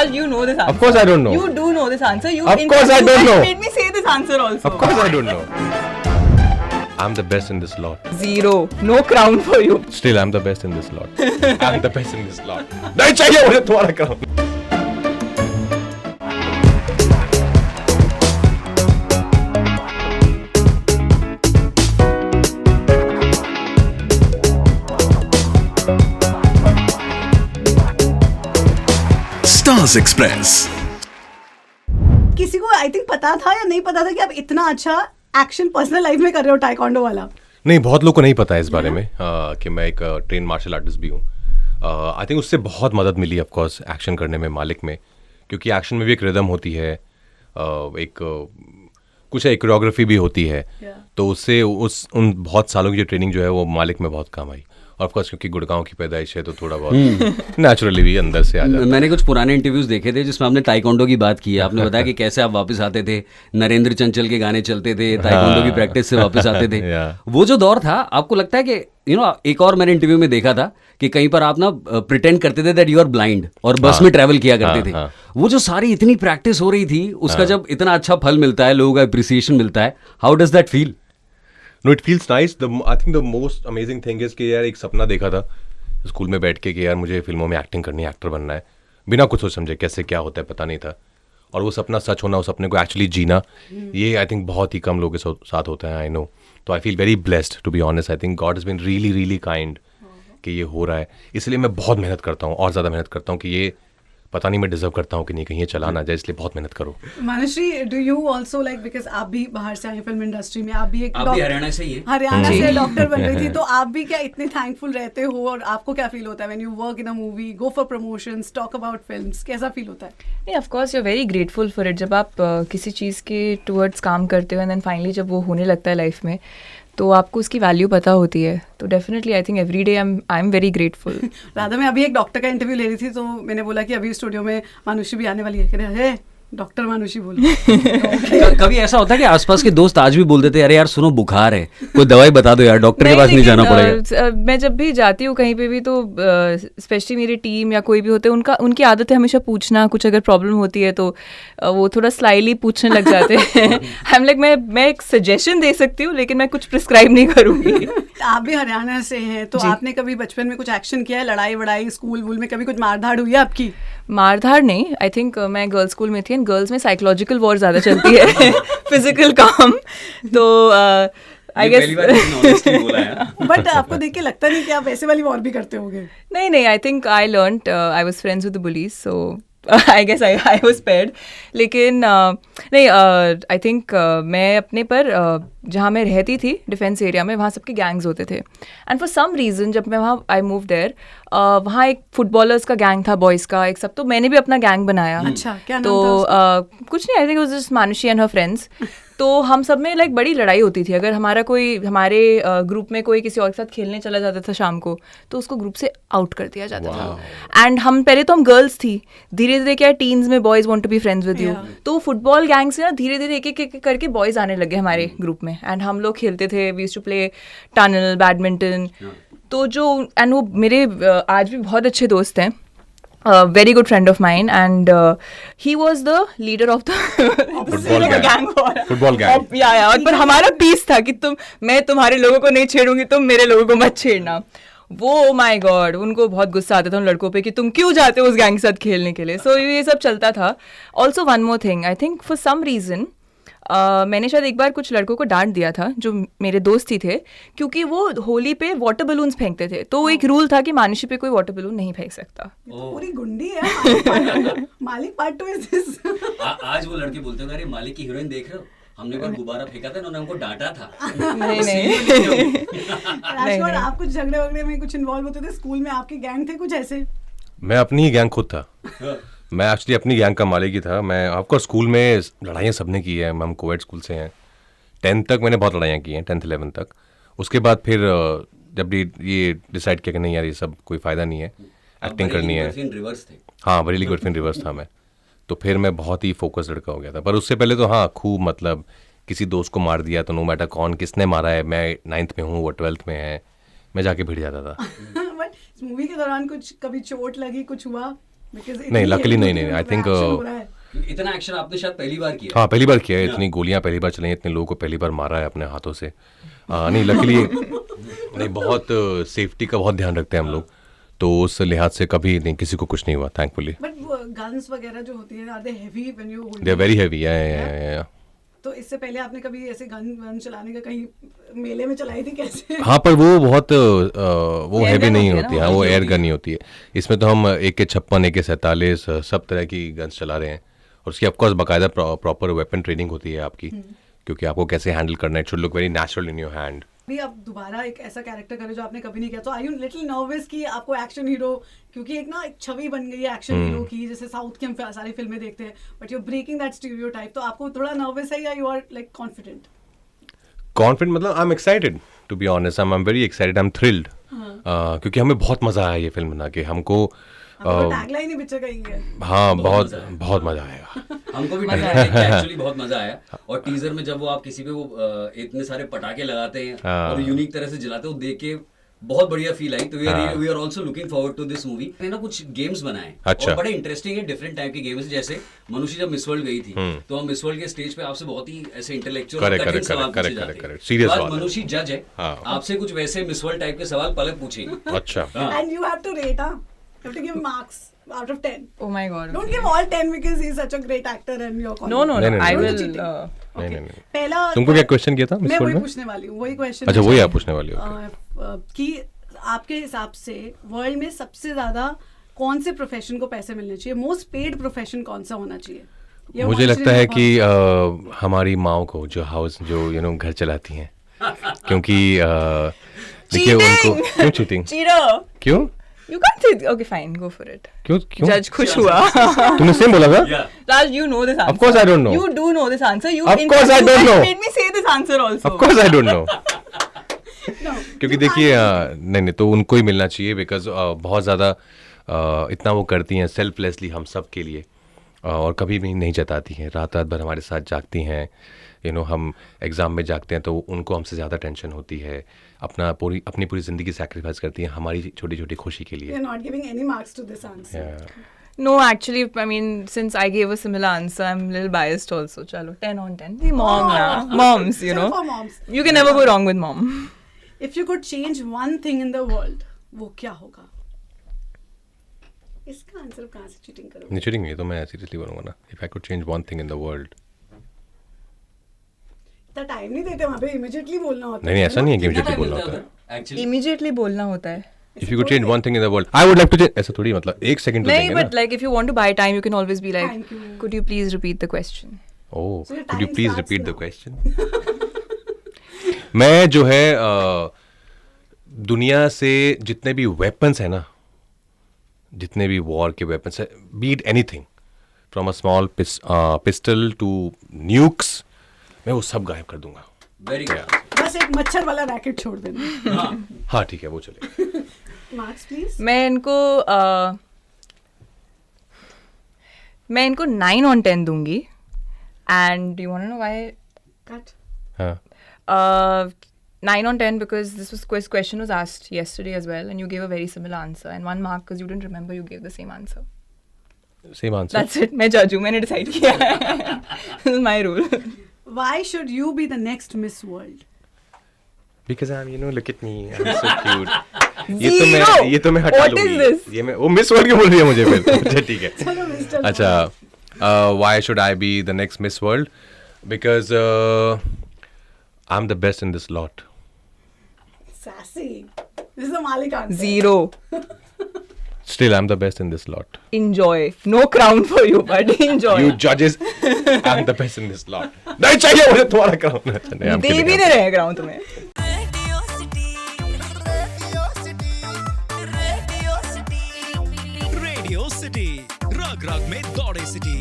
Vishal, you know this answer. Of course I don't know. You do know this answer. You Of course I don't know. made me say this answer also. Of course I don't know. I'm the best in this lot. 0. No crown for you. Still I'm the best in this lot. I'm the best in this lot. नहीं चाहिए मुझे तुम्हारा crown. Stars express. किसी को I think पता था या नहीं पता था कि आप इतना अच्छा एक्शन पर्सनल लाइफ में कर रहे हो टाइकोंडो वाला? नहीं, बहुत लोग को नहीं पता है इस बारे में कि मैं एक ट्रेन मार्शल आर्टिस्ट भी हूँ। आई थिंक उससे बहुत मदद मिली ऑफ कोर्स एक्शन करने में, मालिक में, क्योंकि एक्शन में भी एक रिदम होती है, एक कुछ एक कोरियोग्राफी भी होती है। तो उससे उन बहुत सालों की जो ट्रेनिंग जो है वो मालिक में बहुत काम आई। ऑफ कोर्स क्योंकि गुड़गांव की पैदाइश है तो थोड़ा बहुत नेचुरली भी अंदर से आ जाता है। मैंने कुछ पुराने इंटरव्यूज देखे थे जिसमें आपने टाइकोंडो की बात की है। आपने बताया कि कैसे आप वापस आते थे, नरेंद्र चंचल के गाने चलते थे, टाइकोंडो की प्रैक्टिस से वापस आते थे। वो जो दौर था, आपको लगता है कि एक और मैंने इंटरव्यू में देखा था कि कहीं पर आप ना प्रिटेंड करते थे दैट यू आर ब्लाइंड और बस में ट्रैवल किया करते थे। वो जो सारी इतनी प्रैक्टिस हो रही थी, उसका जब इतना अच्छा फल मिलता है, लोगों का अप्रिसिएशन मिलता है, how does that feel? No, it feels nice. I think the most amazing thing is कि यार एक सपना देखा था स्कूल में बैठ के कि यार मुझे फिल्मों में एक्टिंग करनी है, एक्टर बनना है, बिना कुछ सोच समझे कैसे क्या होता है पता नहीं था। और वो सपना सच होना, उस सपने को एक्चुअली जीना, ये आई थिंक बहुत ही कम लोगों के साथ होता है। आई नो, तो I feel very blessed to be honest. I think God has been really really kind कि ये हो रहा है। इसलिए मैं बहुत मेहनत करता हूँ और ज़्यादा मेहनत करता हूँ कि ये पता नहीं मैं डिजर्व करता हूँ कि नहीं, कहीं ये चला ना जाए, इसलिए बहुत मेहनत करो। Manushree, do you also like, because आप भी बाहर से आए फिल्म इंडस्ट्री में, आप भी एक हरियाणा से ही है, हरियाणा से डॉक्टर बन रही थी, तो आप भी क्या इतने थैंकफुल रहते हो और आपको क्या फील होता है when you work in a movie, go for promotions, talk about films, कैसा फील होता है? नहीं, of course you are very grateful for it. जब आप किसी चीज़ के टुवर्ड्स काम करते हो एंड देन फाइनली जब वो होने लगता है लाइफ में, तो आपको उसकी वैल्यू पता होती है। तो definitely I think every day I am very grateful. Radha, मैं अभी एक डॉक्टर का इंटरव्यू ले रही थी तो मैंने बोला कि अभी स्टूडियो में मानुषी भी आने वाली है। कह रहे हैं डॉक्टर मानुषी बोलो। कभी ऐसा होता है कि आसपास के दोस्त आज भी बोल देते हैं अरे यार सुनो बुखार है, कोई दवाई बता दो यार, डॉक्टर के पास नहीं जाना पड़ेगा? मैं जब भी जाती हूँ कहीं पे भी तो स्पेशली मेरी टीम या कोई भी होते हैं, उनकी आदत है हमेशा पूछना, कुछ अगर प्रॉब्लम होती है तो वो थोड़ा स्लाइली पूछने लग जाते हैं। हम लाइक मैं एक सजेशन दे सकती हूँ लेकिन मैं कुछ प्रिस्क्राइब नहीं करूँगी। आप भी हरियाणा से हैं तो आपने कभी बचपन में कुछ एक्शन किया है? लड़ाई वड़ाई स्कूल वूल में कभी कुछ मारधाड़ हुई है आपकी? मारधाड़ नहीं, आई थिंक मैं गर्ल्स स्कूल में थी एंड गर्ल्स में साइकोलॉजिकल वॉर ज़्यादा चलती है फिजिकल काम। तो आई गेस बट आपको देख के लगता नहीं कि आप ऐसे वाली वॉर भी करते होगे? नहीं, I think I learned, I was friends with the bullies, so I guess I was spared. लेकिन नहीं, आई थिंक मैं अपने पर जहाँ मैं रहती थी डिफेंस एरिया में, वहाँ सबके गैंग्स होते थे एंड फॉर सम रीज़न जब मैं वहाँ आई मूव देयर, वहाँ एक फुटबॉलर्स का गैंग था, बॉयज़ का एक सब, तो मैंने भी अपना गैंग बनाया। अच्छा, क्या नाम तो था उसका? कुछ नहीं, I think was just Manushi and her friends. तो हम सब में लाइक बड़ी लड़ाई होती थी। अगर हमारे ग्रुप में कोई किसी और के साथ खेलने चला जाता था शाम को, तो उसको ग्रुप से आउट कर दिया जाता था। एंड हम पहले तो हम गर्ल्स थी, धीरे धीरे क्या टीन्स में boys want to be friends with you, तो फुटबॉल गैंग से ना धीरे धीरे एक एक करके बॉयज आने लगे हमारे ग्रुप में एंड हम लोग खेलते थे। We used to play tunnel, badminton. तो जो एंड वो मेरे आज भी बहुत अच्छे दोस्त हैं, very good friend of mine, and he was the leader of the football gang. Yeah. पर हमारा पीस था कि मैं तुम्हारे लोगों को नहीं छेड़ूंगी, तुम मेरे लोगों को मत छेड़ना। वो माय गॉड, उनको बहुत गुस्सा आता था उन लड़कों पे कि तुम क्यों जाते हो उस गैंग के साथ खेलने के लिए। सो ये सब चलता था। Also one more thing, I think for some reason मैंने शायद एक बार कुछ लड़कों को डांट दिया था जो मेरे दोस्त ही थे, क्योंकि वो होली पे वाटर बलून्स फेंकते थे। तो वो एक रूल था कि मानुषी पे कोई वाटर बलून नहीं फेंक सकता। पूरी गुंडी है। मालिक पार्ट 2 इज दिस। आज वो लड़के बोलते हैं अरे मालिक की हीरोइन देख रहे हो, हमने एक गुब्बारा फेंका था, उन्होंने हमको डांटा था। नहीं। राजकुमार, आप कुछ झगड़े वगड़े में कुछ इन्वॉल्व होते थे स्कूल में? आपके गैंग थे कुछ ऐसे? मैं अपनी ही गैंग खुद था। मैं एक्चुअली अपनी गैंग का मालिक ही था। मैं आपको स्कूल में लड़ाइयाँ सबने की है, हम कोविड स्कूल से हैं। 10th तक मैंने बहुत लड़ाइयाँ की हैं, 10th 11th तक। उसके बाद फिर जब ये डिसाइड किया कि नहीं यार ये सब कोई फ़ायदा नहीं है, एक्टिंग करनी है। हाँ, बरेली गर्लफ्रेंड रिवर्स था मैं। तो फिर मैं बहुत ही फोकस लड़का हो गया था। पर उससे पहले तो हाँ, खूब मतलब किसी दोस्त को मार दिया तो नो मैटर कौन किसने मारा है, मैं 9th में हूँ, वो 12th में है, मैं जाके भिड़ जाता था। बट मूवी के दौरान कुछ कभी चोट लगी, कुछ हुआ? Because नहीं, इतनी luckily नहीं, heavy I think, action हो रहा है। इतना एक्शन आपने शायद पहली बार किया। हाँ, पहली बार किया है, इतनी गोलियां पहली बार चलाई, इतने लोगों को पहली बार मारा है अपने हाथों से। नहीं, लकीली नहीं, बहुत सेफ्टी का बहुत ध्यान रखते हैं हम लोग, तो उस लिहाज से कभी नहीं किसी को कुछ नहीं हुआ, थैंकफुली। बट गन्स वगैरह जो होती है, are they heavy when you hold? They are very heavy. या तो इससे पहले आपने कभी ऐसे गन चलाने का कहीं मेले में चलाई थी कैसे? हाँ, पर वो बहुत वो Air हैवी gun नहीं होती है होती ना, है, हाँ, वो एयर गन नहीं होती है। इसमें तो हम AK-56, AK-47 सब तरह की गन्स चला रहे हैं, और उसकी ऑफकोर्स बाकायदा प्रॉपर वेपन ट्रेनिंग होती है आपकी, क्योंकि आपको कैसे हैंडल करना है, it should look very natural in your hand. अभी आप दोबारा एक ऐसा कैरेक्टर करे जो आपने कभी नहीं किया, तो आर यू लिटिल नर्वस कि आपको एक्शन हीरो, क्योंकि एक ना एक छवि बन गई है एक्शन हीरो की, जैसे साउथ की हम सारी फिल्में देखते हैं, but you are breaking that stereotype, तो आपको थोड़ा नर्वस है या you are like confident? Confident मतलब I am excited, to be honest, I am very excited, I am thrilled, क्योंकि हमें बहुत मजा आया ये फिल्म बना के, हमको टैगलाइन ही पिक्चर का ही है। हाँ, बहुत मजा आएगा। हमको भी एक्चुअली बहुत मजा आया, और टीजर में जब वो आप किसी पे वो इतने सारे पटाखे लगाते हैं और यूनिक तरह से जलाते हैं, वो देख के बहुत बढ़िया फील आई। तो we are also looking forward to this movie. मैंने ना कुछ गेम्स बनाए, अच्छा, और बड़े इंटरेस्टिंग है, डिफरेंट टाइप के गेम्स। जैसे मनुष्य जब मिस वर्ल्ड गई थी, तो हम मिस वर्ल्ड के स्टेज पे आपसे बहुत ही ऐसे इंटेलेक्चुअल कठिन सवाल पूछे जाते हैं। सीरियस आज बात है। मनुष्य जज है, आपसे कुछ वैसे मिस वर्ल्ड टाइप के सवाल पलक पूछेंगे। अच्छा, and you have to rate, you have to give marks out of 10. Oh my god. Don't give all 10 because he's such a great actor and you're confident. No, नहीं, I नहीं, will. नहीं, नहीं। पहला तुमको क्या क्वेश्चन किया था miss मैं वर्ल्ड वही में? पूछने वाली हूँ, वही क्वेश्चन। अच्छा, वही आप पूछने वाली हो। कि आपके हिसाब से वर्ल्ड में सबसे ज्यादा कौन से प्रोफेशन को पैसे मिलने चाहिए? मोस्ट पेड प्रोफेशन कौन सा होना चाहिए? ये मुझे honestly लगता है बहुत- कि हमारी माओ को, जो हाउस जो घर चलाती हैं, क्योंकि देखिए उनको क्यों चीटिंग, Cheater. क्यों You can't say. Okay, fine. Go for it. क्यों क्यों Judge खुश हुआ. तुमने सेम बोला था? Raj, you know this answer. Of course I don't know. You do know this answer. You Of in course fact, I you don't guys know. made me say this answer also. Of course I don't know. No, क्योंकि you देखिए can't- नहीं, तो उनको ही मिलना चाहिए, because बहुत ज़्यादा इतना वो करती हैं सेल्फलेसली हम सब के लिए, और कभी भी नहीं जताती हैं, रात रात भर हमारे साथ जागती हैं। हम एग्ज़ाम में जागते हैं तो उनको हमसे ज़्यादा टेंशन होती है, अपनी पूरी ज़िंदगी सैक्रिफाइस करती हैं हमारी छोटी छोटी खुशी के लिए। You're not giving any marks to this answer. No, actually, I mean, since I gave a similar answer, I'm a little biased also. Chalo, 10 on 10. The mom, na. Moms, you know. Still for moms. You can never go wrong with mom. If you could change one thing in the world, वो क्या होगा? इसका answer कहाँ से cheating करोगे? नहीं, cheating नहीं, तो मैं सीरियसली बोलूँगा ना, if I could change one thing in the world. इतना टाइम नहीं देते वहाँ पे, इमीडिएटली बोलना होता नहीं, है ऐसा नहीं है कि कितना इमीडिएटली time बोलना मिलता होता है। है एक्चुअली? Immediately बोलना होता है. If you could change one thing in the world, I would like to change, ऐसा थोड़ी, मतलब एक सेकंड तो नहीं, देंगे ना। but like if you want to buy time, you can always be like, Thank you. could you please repeat the question? Oh, So your could you time please starts repeat the now. Question. मैं जो है दुनिया से जितने भी weapons है ना, जितने भी वॉर के वेपन्स है, be it anything from a small pistol to nukes, मैं वो सब गायब कर दूंगा। Very good. बस एक मच्छर वाला रैकेट छोड़ देना। हाँ ठीक है, वो चलेगा। Marks please. मैं इनको 9 on 10 दूंगी. And do you want to know why? Cut. हाँ 9 on 10 because this question was asked yesterday as well, and you gave a very similar answer, and 1 mark because you didn't remember you gave the same answer. Same answer. That's it. मैं जज हूँ, मैंने decide किया है. This is my rule. Why should you be the next Miss World? Because I'm, look at me, I'm so cute. Zero! ये तो मैं हटा What लूंगी। is this? ये मैं वो मिस वर्ल्ड क्यों बोल रही है मुझे फिर? अच्छा ठीक है। चलो मिस्टर। अच्छा, why should I be the next Miss World? Because I'm the best in this lot. Sassy. This is the Malik answer. 0. Still, I'm the best in this lot. Enjoy. No crown for you, but enjoy. You judges, I'm the best in this lot. नहीं चाहिए मुझे तुम्हारा crown। अच्छा, नहीं, I'm they kidding, भी I'm नहीं रहे crown तुम्हें. रेडियो सिटी रग रग में दौड़े सिटी।